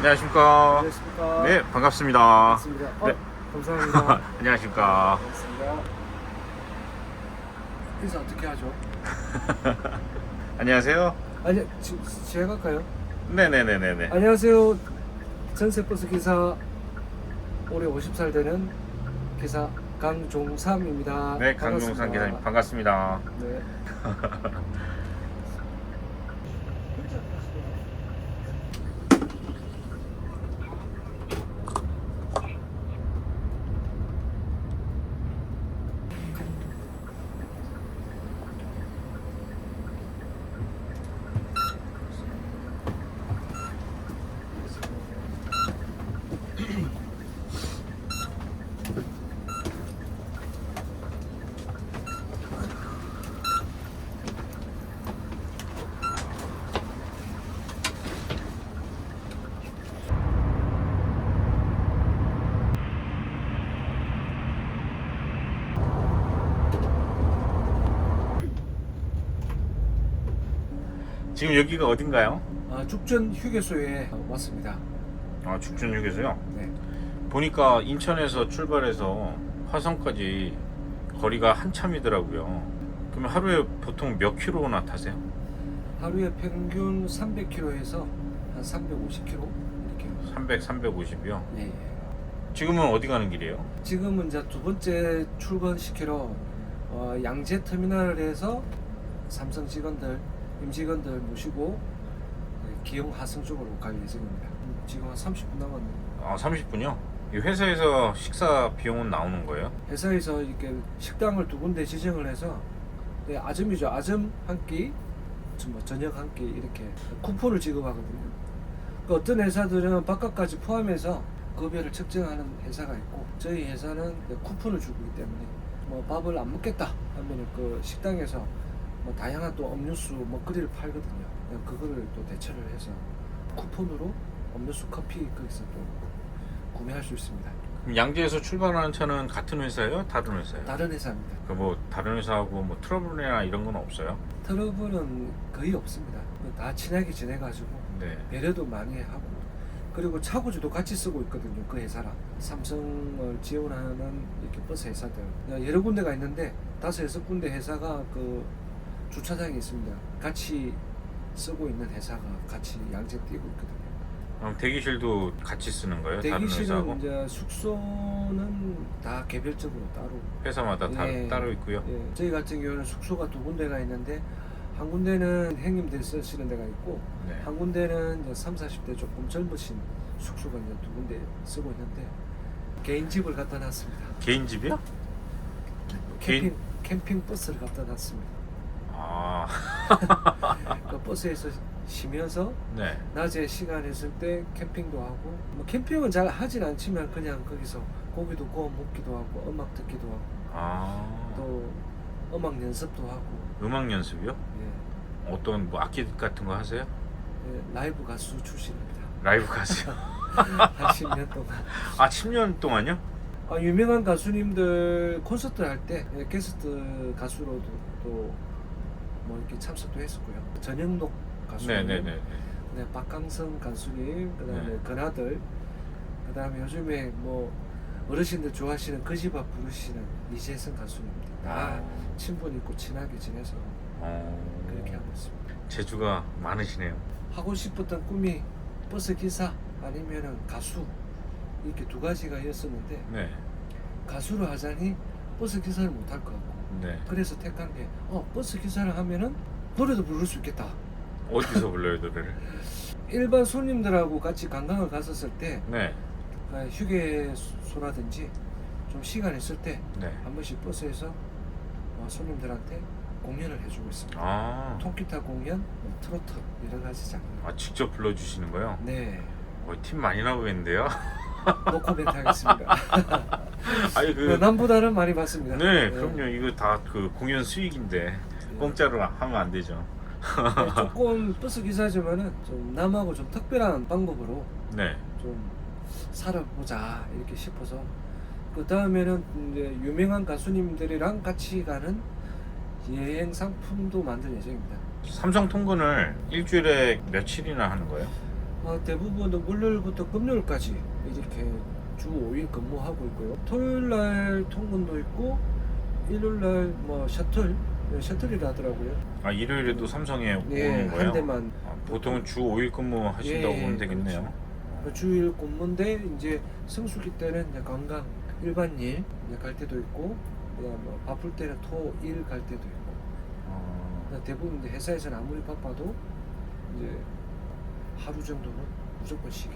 안녕하십니까. 안녕하십니까. 네, 반갑습니다. 반갑습니다. 네. 감사합니다. 안녕하십니까. 반갑습니다. 인사 어떻게 하죠? 안녕하세요. 아니, 제가 갈까요? 네네네네네. 안녕하세요. 전세버스 기사 올해 50살 되는 기사 강종삼입니다. 네, 강종상 기사님 반갑습니다. 네. 지금 여기가 어딘가요? 죽전 휴게소에 왔습니다. 죽전 휴게소요. 네. 보니까 인천에서 출발해서 화성까지 거리가 한참이더라고요. 그러면 하루에 보통 몇 킬로나 타세요? 하루에 평균 300km에서 한 350km 이렇게. 300, 350이요. 예, 예. 지금은 어디 가는 길이에요? 지금은 이제 두 번째 출근시키러 양재 터미널에서 삼성 직원들, 임직원들 모시고 기흥 하성 쪽으로 갈 예정입니다. 지금 한 30분 남았네요. 30분이요? 이 회사에서 식사 비용은 나오는 거예요? 회사에서 이렇게 식당을 두 군데 지정을 해서 아점이죠. 아점 한 끼, 저녁 한 끼 이렇게 쿠폰을 지급하거든요. 그러니까 어떤 회사들은 바깥까지 포함해서 급여를 측정하는 회사가 있고 저희 회사는 쿠폰을 주고 있기 때문에 뭐 밥을 안 먹겠다 하면은 그 식당에서 뭐 다양한 또 음료수 먹거리를 팔거든요. 그거를 또 대처를 해서 쿠폰으로 음료수 커피 거기서 또 구매할 수 있습니다. 그럼 양재에서 출발하는 차는 같은 회사예요? 다른 회사예요? 다른 회사입니다. 그 뭐 다른 회사하고 뭐 트러블이나 이런 건 없어요? 트러블은 거의 없습니다. 다 친하게 지내가지고 네. 배려도 많이 하고 그리고 차고지도 같이 쓰고 있거든요. 그 회사랑 삼성을 지원하는 이렇게 버스 회사들 여러 군데가 있는데 5-6군데 회사가 그 주차장이 있습니다. 같이 쓰고 있는 회사가 같이 양재 뛰고 있거든요. 그럼 대기실도 같이 쓰는 거예요? 다른 대기실은 회사하고? 이제 숙소는 다 개별적으로 따로 회사마다 예, 따로 있고요. 예. 저희 같은 경우는 숙소가 두 군데가 있는데 한 군데는 형님들 쓰시는 데가 있고 네. 한 군데는 이제 30, 40대 조금 젊으신 숙소가 이제 두 군데 쓰고 있는데 개인 집을 갖다 놨습니다. 개인 집이요? 캠핑 버스를 갖다 놨습니다. 아, 그 버스에서 쉬면서 네. 낮에 시간 있을 때 캠핑도 하고 뭐 캠핑은 잘 하진 않지만 그냥 거기서 고기도 구워 먹기도 하고 음악 듣기도 하고 또 음악 연습도 하고 음악 연습이요? 예, 어떤 뭐 악기 같은 거 하세요? 예, 라이브 가수 출신입니다. 라이브 가수요? 한 10년 동안 10년 동안요? 유명한 가수님들 콘서트 할 때 게스트 가수로도 또 뭐 이렇게 참석도 했었고요. 전영록 가수님, 네네네. 그다음에 박강성 가수님, 그다음에 네. 건아들, 그다음에 요즘에 뭐 어르신들 좋아하시는 그 집 앞 부르시는 이재성 가수님들 다 친분 있고 친하게 지내서 그렇게 하고 있습니다. 재주가 많으시네요. 하고 싶었던 꿈이 버스 기사 아니면은 가수 이렇게 두 가지가 였었는데 네. 가수를 하자니 버스 기사를 못 할 것 같고 네. 그래서 택한 게 버스 기사를 하면은 노래도 부를 수 있겠다. 어디서 불러요, 노래를? 일반 손님들하고 같이 관광을 갔었을 때 네. 휴게소라든지 좀 시간 있을 때 네. 한 번씩 버스에서 손님들한테 공연을 해주고 있습니다. 통기타 공연, 뭐 트로트 여러 가지 장르. 직접 불러주시는 거요? 네. 팀 많이 나오겠는데요? 노코멘트 하겠습니다. 아니 남보다는 많이 받습니다. 네, 그럼요. 이거 다 그 공연 수익인데 공짜로 하면 안 되죠. 네, 조금 버스 기사지만은 좀 남하고 좀 특별한 방법으로 네. 좀 살아보자 이렇게 싶어서 그 다음에는 이제 유명한 가수님들이랑 같이 가는 여행 상품도 만들 예정입니다. 삼성 통근을 일주일에 며칠이나 하는 거예요? 대부분 월요일부터 금요일까지 이렇게 주 5일 근무하고 있고요. 토요일 날 통근도 있고 일요일 날뭐 셔틀이라 하더라고요. 아 일요일에도 삼성에 예, 오는 거예요? 한 대만. 보통은 주 5일 근무 하신다고 예, 보면 되겠네요. 주일 근무인데 이제 성수기 때는 이제 관광 일반일 이제 갈 때도 있고, 뭐 바쁠 때는 토일 갈 때도 있고. 대부분 이제 회사에서는 아무리 바빠도 이제 하루 정도는 무조건 쉬게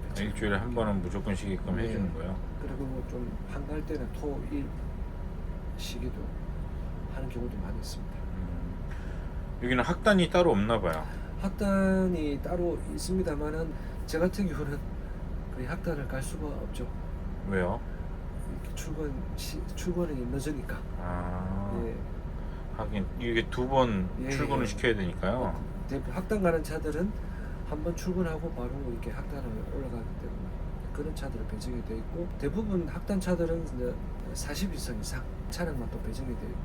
이렇게 일주일에 한 번은 무조건 쉬게끔 네. 해주는 거예요. 그리고 뭐 좀 한가할 때는 토일 쉬기도 하는 경우도 많이 있습니다. 여기는 학단이 따로 없나 봐요. 학단이 따로 있습니다만은 제 같은 경우는 거의 학단을 갈 수가 없죠. 왜요? 이렇게 출근이 늦으니까. 예. 하긴 이게 두 번 예, 출근을 예. 시켜야 되니까요. 대부분 학단 가는 차들은 한 번 출근하고 바로 이렇게 학단을 올라가기 때문에 그런 차들을 배정이 돼 있고, 대부분 학단 차들은 이제 40인승 이상 차량만 또 배정이 돼 있고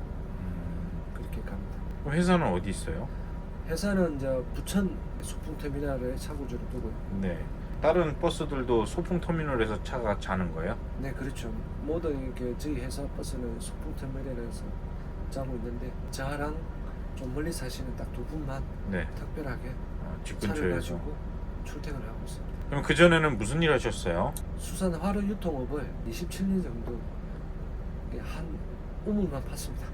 그렇게 갑니다. 그럼 회사는 어디 있어요? 회사는 이제 부천 소풍터미널에 차고지로 두고 있고. 네. 다른 버스들도 소풍 터미널에서 차가 자는 거예요? 네, 그렇죠. 모든 이렇게 저희 회사 버스는 소풍터미널에서 자고 있는데, 저랑 좀 멀리 사시는 딱 두 분만 네. 특별하게 집 차를 근처에서. 가지고 출퇴근을 하고 있습니다. 그럼 그 전에는 무슨 일 하셨어요? 수산 화로 유통업을 27년 정도 한 우물만 팠습니다.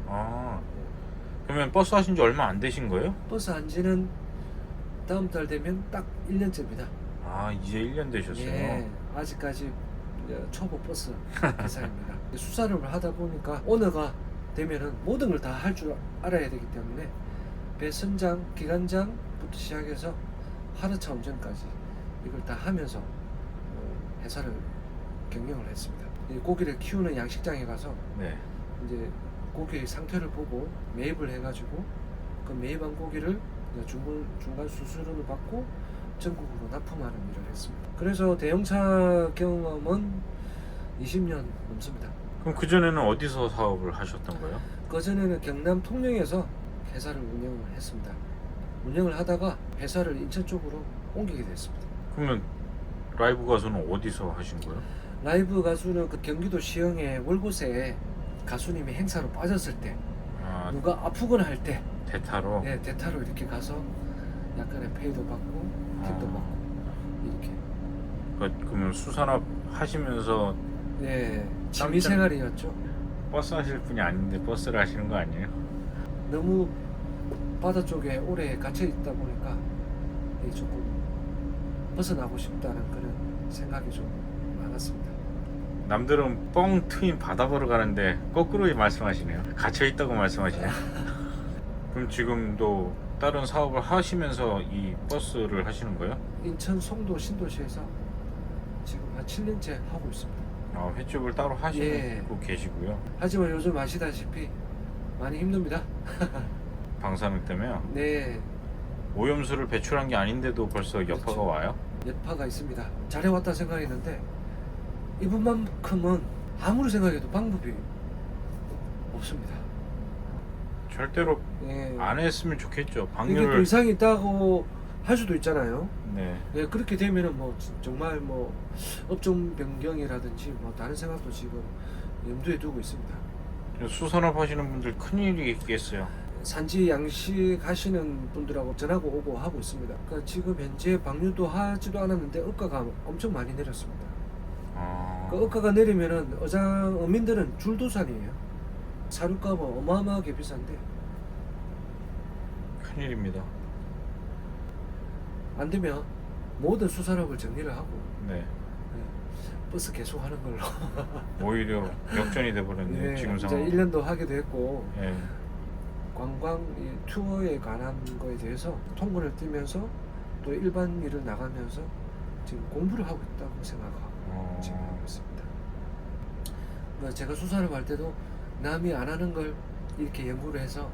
아, 그러면 버스 하신 지 얼마 안 되신 거예요? 버스 한지는 다음 달 되면 딱 1년째입니다. 아, 이제 1년 되셨어요. 예, 아직까지 이제 초보 버스 기사입니다. 수산업을 하다 보니까 오너가 되면은 모든 걸 다 할 줄 알아야 되기 때문에 배 선장, 기관장부터 시작해서 하루차 운전까지 이걸 다 하면서 회사를 경영을 했습니다. 이 고기를 키우는 양식장에 가서 네. 이제 고기의 상태를 보고 매입을 해가지고 그 매입한 고기를 이제 중간 수수료를 받고 전국으로 납품하는 일을 했습니다. 그래서 대형차 경험은 20년 넘습니다. 그럼 그 전에는 어디서 사업을 하셨던 거예요? 그전에는 경남 통영에서 회사를 운영을 했습니다. 운영을 하다가 회사를 인천 쪽으로 옮기게 됐습니다. 그러면 라이브 가수는 어디서 하신 거예요? 라이브 가수는 그 경기도 시흥의 월곶에 가수님이 행사로 빠졌을 때, 아, 누가 아프거나 할 때 대타로. 네, 대타로 이렇게 가서 약간의 페이도 받고 팁도 받고 이렇게. 그러면 수산업 하시면서 네, 취미생활이었죠. 버스 하실 분이 아닌데 버스를 하시는 거 아니에요? 너무 바다 쪽에 오래 갇혀 있다 보니까 조금 벗어나고 싶다는 그런 생각이 좀 많았습니다. 남들은 뻥 트인 바다 보러 가는데 거꾸로 말씀하시네요. 갇혀 있다고 말씀하시네요. 그럼 지금도 다른 사업을 하시면서 이 버스를 하시는 거예요? 인천 송도 신도시에서 지금 한 7년째 하고 있습니다. 횟집을 따로 하시고 예. 계시고요. 하지만 요즘 아시다시피 많이 힘듭니다. 방사능 때문에요. 네, 오염수를 배출한 게 아닌데도 벌써 여파가 그렇죠. 와요? 여파가 있습니다. 잘해왔다 생각했는데 이분만큼은 아무리 생각해도 방법이 없습니다. 절대로 예. 안 했으면 좋겠죠. 이게 또 방류를. 이상이 있다고 할 수도 있잖아요. 네. 네, 그렇게 되면은 뭐 정말 뭐 업종 변경이라든지 뭐 다른 생각도 지금 염두에 두고 있습니다. 수산업 하시는 분들 큰일이 있겠어요. 산지 양식 하시는 분들하고 전화고 오고 하고 있습니다. 그러니까 지금 현재 방류도 하지도 않았는데 억가가 엄청 많이 내렸습니다. 그 억가가 내리면은 어민들은 줄도산이에요. 사료값은 어마어마하게 비싼데 큰일입니다. 안 되면 모든 수산업을 정리를 하고 네. 버스 계속 하는 걸로. 오히려 역전이 돼버렸네요. 네, 지금 이제 상황. 1년도 하게 됐고 예. 관광 투어에 관한 거에 대해서 통근을 뛰면서 또 일반 일을 나가면서 지금 공부를 하고 있다고 생각하고 지금 하고 있습니다. 그러니까 제가 수산업 할 때도 남이 안 하는 걸 이렇게 연구를 해서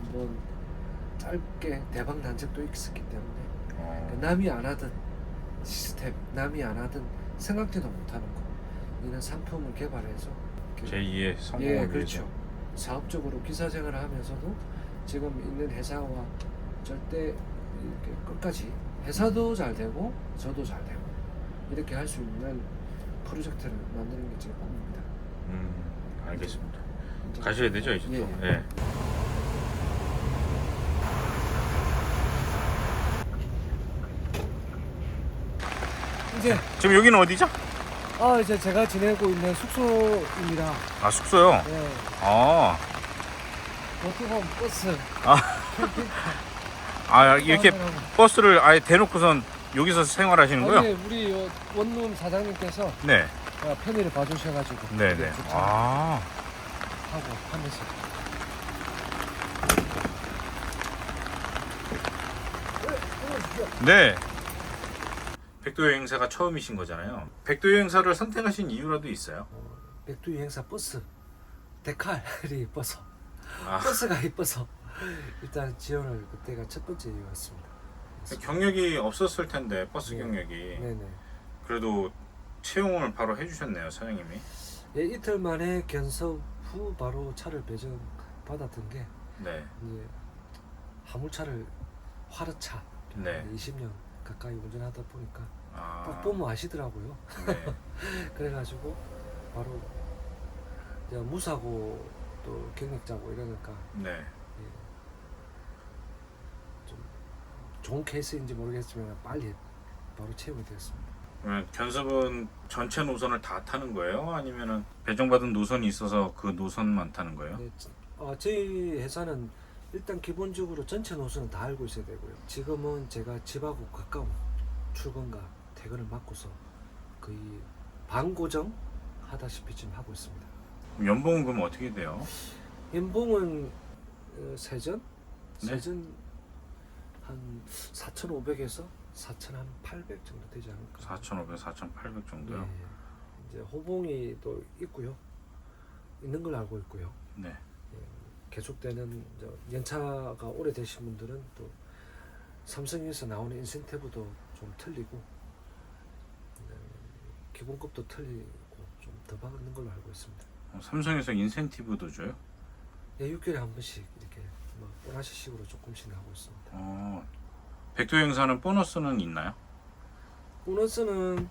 한번 짧게 대박 난 적도 있었기 때문에 그러니까 남이 안 하던 시스템, 남이 안 하던 생각지도 못하는 거, 이런 상품을 개발해서 제2의 성공을 예, 위해서. 그렇죠. 사업적으로 기사 생활을 하면서도 지금 있는 회사와 절대 이렇게 끝까지 회사도 잘 되고 저도 잘 되고 이렇게 할 수 있는 프로젝트를 만드는 게 제 꿈입니다. 알겠습니다. 이제 가셔야 되죠 이제 예, 또. 예. 예. 이제 지금 여기는 어디죠? 이제 제가 지내고 있는 숙소입니다. 아 숙소요. 네. 아, 모토홈 버스. 이렇게 버스를 아예 대놓고선 여기서 생활하시는 거요? 네, 우리 요 원룸 사장님께서 네. 편의를 봐주셔가지고 네네. 아, 하고 하면서 네. 백도 여행사가 처음이신 거잖아요. 백도 여행사를 선택하신 이유라도 있어요? 백두 여행사 버스 데칼이 이뻐서 아, 버스가 이뻐서 일단 지원을 그때가 첫 번째 이유였습니다. 경력이 없었을 텐데 버스 네. 경력이. 네네. 그래도 채용을 바로 해주셨네요 사장님이. 예, 이틀 만에 견섭 후 바로 차를 배정 받았던 게 네. 이제 화물차를 화르차 네. 20년 가까이 운전하다 보니까 아, 딱 보면 아시더라고요. 네. 그래가지고 바로 이제 무사고 또 경력자고 이러니까 네. 좀 좋은 케이스인지 모르겠지만 빨리 바로 채용이 되었습니다. 그러면 견습은 전체 노선을 다 타는 거예요? 아니면은 배정받은 노선이 있어서 그 노선만 타는 거예요? 네, 저희 회사는 일단 기본적으로 전체 노선은 다 알고 있어야 되고요. 지금은 제가 집하고 가까운 출근과 퇴근을 맡고서 거의 반고정 하다시피 지금 하고 있습니다. 연봉은 그럼 어떻게 돼요? 연봉은 세전? 네? 세전 한 4,500에서 4,800 정도 되지 않을까. 4,500, 4,800 정도요? 네. 이제 호봉이 또 있고요. 있는 걸 알고 있고요. 네. 계속되는 연차가 오래되신 분들은 또 삼성에서 나오는 인센티브도 좀 틀리고 기본급도 틀리고 좀 더 받는 걸로 알고 있습니다. 삼성에서 인센티브도 줘요? 예, 6개월에 한 번씩 이렇게 뭐 보너스식으로 조금씩 나오고 있습니다. 백도 여행사는 보너스는 있나요? 보너스는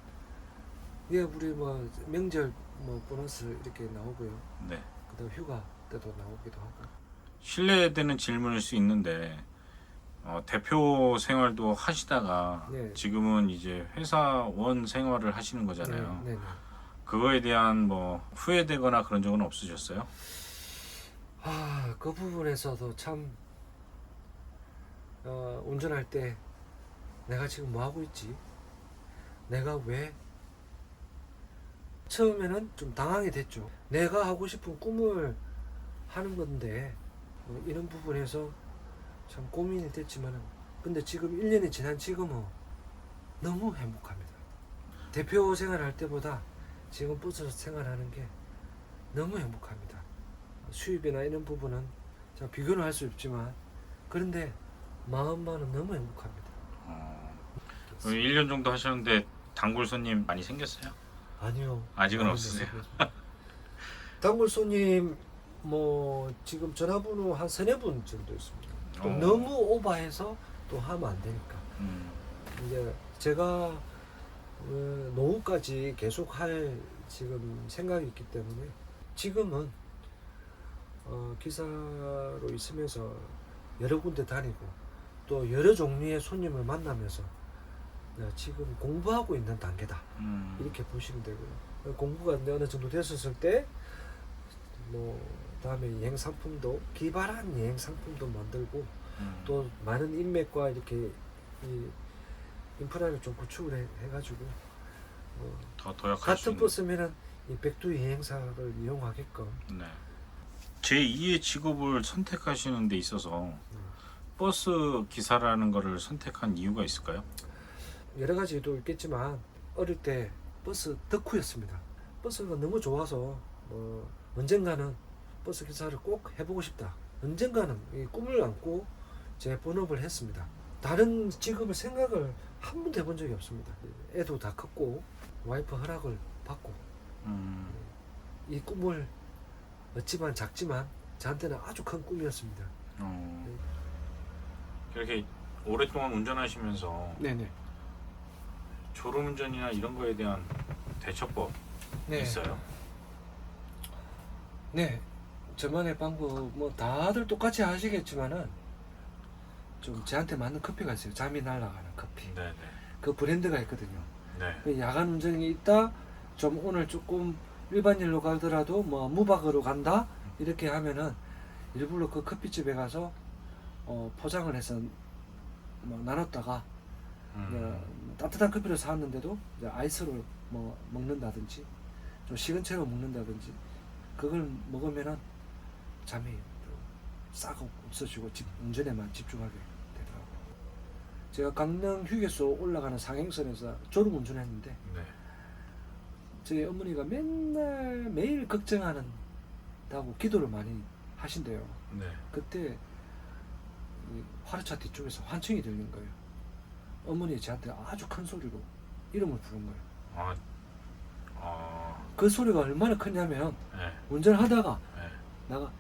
우리 뭐 명절 뭐 보너스 이렇게 나오고요. 네. 그다음 휴가 때도 나오기도 하고. 실례되는 질문일 수 있는데 대표 생활도 하시다가 네. 지금은 이제 회사원 생활을 하시는 거잖아요. 네, 네. 그거에 대한 뭐 후회되거나 그런 적은 없으셨어요? 그 부분에서도 참 운전할 때 내가 지금 뭐 하고 있지? 내가 왜? 처음에는 좀 당황이 됐죠. 내가 하고 싶은 꿈을 하는 건데 이런 부분에서 참 고민이 됐지만은 근데 지금 1년이 지난 지금은 너무 행복합니다. 대표 생활할 때보다 지금 버스 생활하는 게 너무 행복합니다. 수입이나 이런 부분은 제가 비교는 할 수 없지만 그런데 마음만은 너무 행복합니다. 1년 정도 하셨는데 단골 손님 많이 생겼어요? 아니요. 아직은 없으세요? 단골 손님 뭐 지금 전화번호 한 3-4분 정도 있습니다. 또 어. 너무 오버해서 또 하면 안 되니까. 이제 제가 노후까지 계속 할 지금 생각이 있기 때문에 지금은 기사로 있으면서 여러 군데 다니고 또 여러 종류의 손님을 만나면서 지금 공부하고 있는 단계다 이렇게 보시면 되고요. 공부가 어느 정도 됐었을 때 뭐 다음에 여행 상품도 기발한 여행 상품도 만들고 또 많은 인맥과 이렇게 이 인프라를 좀 구축을 해가지고 더 도약할 수 같은 있는. 버스면은 이 백두 여행사를 이용하게끔. 네. 제2의 직업을 선택하시는 데 있어서 버스 기사라는 거를 선택한 이유가 있을까요? 여러 가지도 있겠지만 어릴 때 버스 덕후였습니다. 버스가 너무 좋아서 언젠가는 버스 기사를 꼭 해보고 싶다. 언젠가는 이 꿈을 안고 제 본업을 했습니다. 다른 직업을 생각을 한 번도 해본 적이 없습니다. 애도 다 컸고 와이프 허락을 받고 이 꿈을 어찌만 작지만 저한테는 아주 큰 꿈이었습니다. 이렇게 오랫동안 운전하시면서 네네. 졸음운전이나 이런 거에 대한 대처법 네. 있어요? 네. 저만의 방법 뭐 다들 똑같이 하시겠지만은 좀 저한테 맞는 커피가 있어요. 잠이 날아가는 커피. 네네. 그 브랜드가 있거든요. 네. 그 야간 운전이 있다. 좀 오늘 조금 일반 일로 가더라도 뭐 무박으로 간다. 이렇게 하면은 일부러 그 커피집에 가서 포장을 해서 뭐 나눴다가 따뜻한 커피를 사왔는데도 이제 아이스로 뭐 먹는다든지 좀 식은 채로 먹는다든지 그걸 먹으면은 잠이 싹 없어지고 운전에만 집중하게 되더라고요. 제가 강릉 휴게소 올라가는 상행선에서 졸음 운전했는데 네. 저희 어머니가 맨날 매일 걱정하는다고 기도를 많이 하신대요. 네. 그때 이 화르차 뒤쪽에서 환청이 들린 거예요. 어머니 저한테 아주 큰 소리로 이름을 부른 거예요. 아, 그 소리가 얼마나 크냐면 네. 운전하다가 네. 내가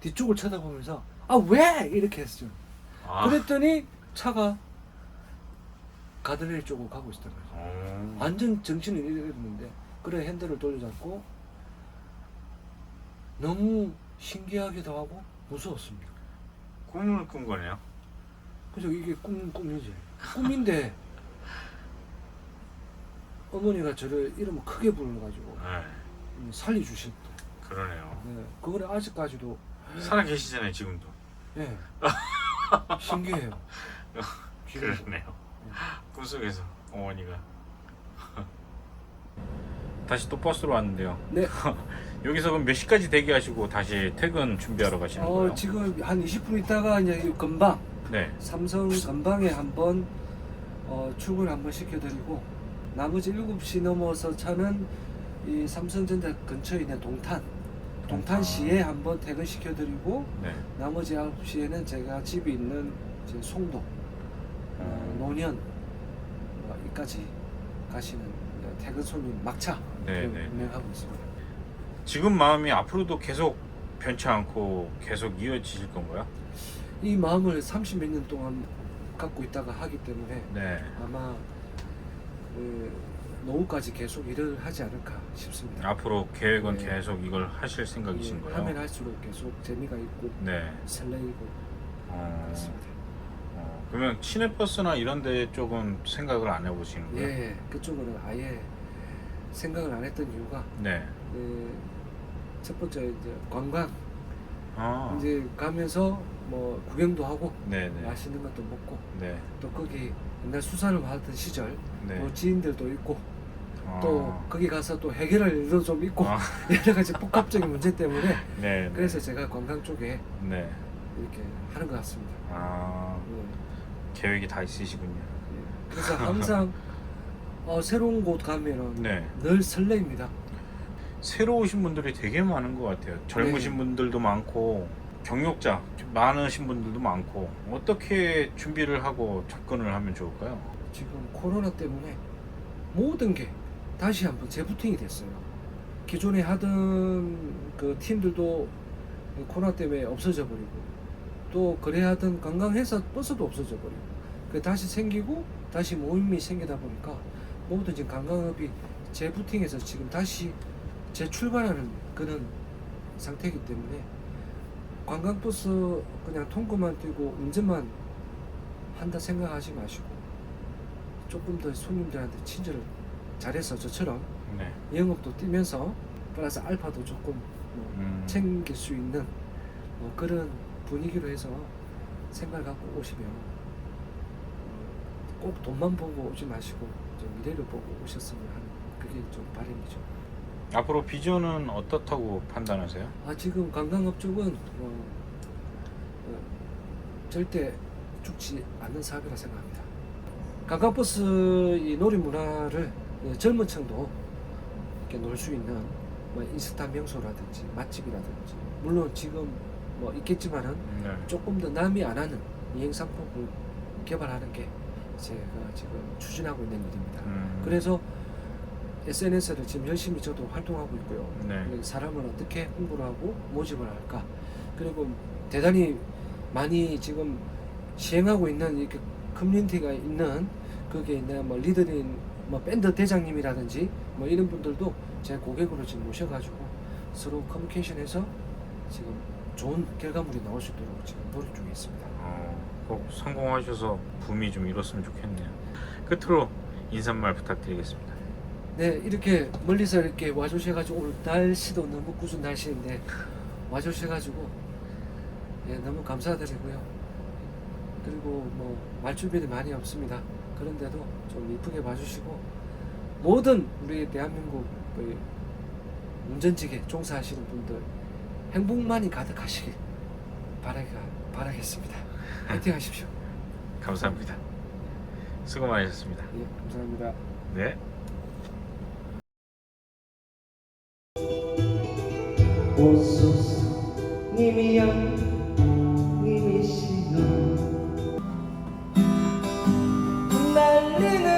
뒤쪽을 쳐다보면서 아 왜? 이렇게 했죠. 아. 그랬더니 차가 가드레일 쪽으로 가고 있었더라고요. 완전 정신을 잃었는데 그래 핸들을 돌려잡고 너무 신기하기도 하고 무서웠습니다. 꿈을 꾼 거네요. 그죠? 이게 꿈이지. 꿈인데 어머니가 저를 이름을 크게 불러가지고 네. 살려주셨대. 그러네요. 네, 그거는 아직까지도 살아 계시잖아요, 지금도. 예 신기해요. 그러네요. 꿈속에서 어머니가. 다시 또 버스로 왔는데요. 네. 여기서 그럼 몇 시까지 대기하시고 다시 퇴근 준비하러 가시는 거예요? 지금 한 20분 있다가 이제 금방 네. 삼성 건방에 한번 출근 한번 시켜드리고 나머지 7시 넘어서 차는 이 삼성전자 근처에 있는 동탄시에 한번 퇴근시켜드리고 네. 나머지 9시에는 제가 집이 있는 이제 송도 노년 이까지 가시는 퇴근 손님 막차 네, 네. 운행하고 있습니다. 지금 마음이 앞으로도 계속 변치 않고 계속 이어지실 건가요? 이 마음을 30몇 년 동안 갖고 있다가 하기 때문에 네. 아마 노후까지 계속 일을 하지 않을까 싶습니다. 앞으로 계획은 네. 계속 이걸 하실 생각이신 거예요? 하면 할수록 계속 재미가 있고 네. 설레이고 그렇습니다. 그러면 시내버스나 이런 데 쪽은 생각을 안 해보시는 거예요? 예, 그쪽으로는 아예 생각을 안 했던 이유가 네. 첫 번째 이제 관광 아. 이제 가면서 뭐 구경도 하고 네네. 맛있는 것도 먹고 네. 또 거기 옛날 수산을 하던 시절 네. 뭐 지인들도 있고 아. 또 거기 가서 또 해결할 일도 좀 있고 아. 여러 가지 복합적인 문제 때문에 네. 그래서 제가 관광 쪽에 네. 이렇게 하는 것 같습니다. 아. 예, 계획이 다 있으시군요. 예. 그래서 항상 새로운 곳 가면은 네. 늘 설레입니다. 새로 오신 분들이 되게 많은 것 같아요. 젊으신 네. 분들도 많고 경력자 많으신 분들도 많고 어떻게 준비를 하고 접근을 하면 좋을까요? 지금 코로나 때문에 모든 게 다시 한번 재부팅이 됐어요. 기존에 하던 그 팀들도 코로나 때문에 없어져 버리고 또 거래하던 관광회사 버스도 없어져 버리고 그 다시 생기고 다시 모임이 생기다 보니까 모든 지금 관광업이 재부팅해서 지금 다시 재출발하는 그런 상태이기 때문에 관광버스 그냥 통고만 뛰고 운전만 한다 생각하지 마시고 조금 더 손님들한테 친절을 잘해서 저처럼 네. 영업도 뛰면서 플러스 알파도 조금 뭐 챙길 수 있는 뭐 그런 분위기로 해서 생각을 갖고 오시면 꼭 돈만 보고 오지 마시고 좀 미래를 보고 오셨으면 하는 그게 좀 바람이죠. 앞으로 비전은 어떻다고 판단하세요? 지금 관광업 쪽은 절대 죽지 않는 사업이라 생각합니다. 관광버스 이 놀이 문화를 젊은 층도 이렇게 놀 수 있는 뭐 인스타 명소라든지 맛집이라든지 물론 지금 뭐 있겠지만은 네. 조금 더 남이 안 하는 이행 상품을 개발하는 게 제가 지금 추진하고 있는 일입니다. 그래서 SNS를 지금 열심히 저도 활동하고 있고요. 네. 사람을 어떻게 홍보를 하고 모집을 할까. 그리고 대단히 많이 지금 시행하고 있는 이렇게 커뮤니티가 있는 거기에 있는 뭐 리더인 뭐 밴드 대장님이라든지 뭐 이런 분들도 제 고객으로 지금 모셔가지고 서로 커뮤니케이션해서 지금 좋은 결과물이 나올 수 있도록 지금 노력 중에 있습니다. 꼭 성공하셔서 붐이 좀 일었으면 좋겠네요. 끝으로 인사말 부탁드리겠습니다. 네, 이렇게 멀리서 이렇게 와주셔가지고 오늘 날씨도 너무 꾸준 날씨인데 와주셔가지고 예, 너무 감사드리고요. 그리고 뭐 말주변이 많이 없습니다. 그런데도 좀 이쁘게 봐주시고 모든 우리 대한민국 그 운전직에 종사하시는 분들 행복만이 가득하시길 바라겠습니다. 화이팅 하십시오. 감사합니다. 수고 많으셨습니다. 예, 감사합니다. 네. 옥수수 님이여 님이시여 날리는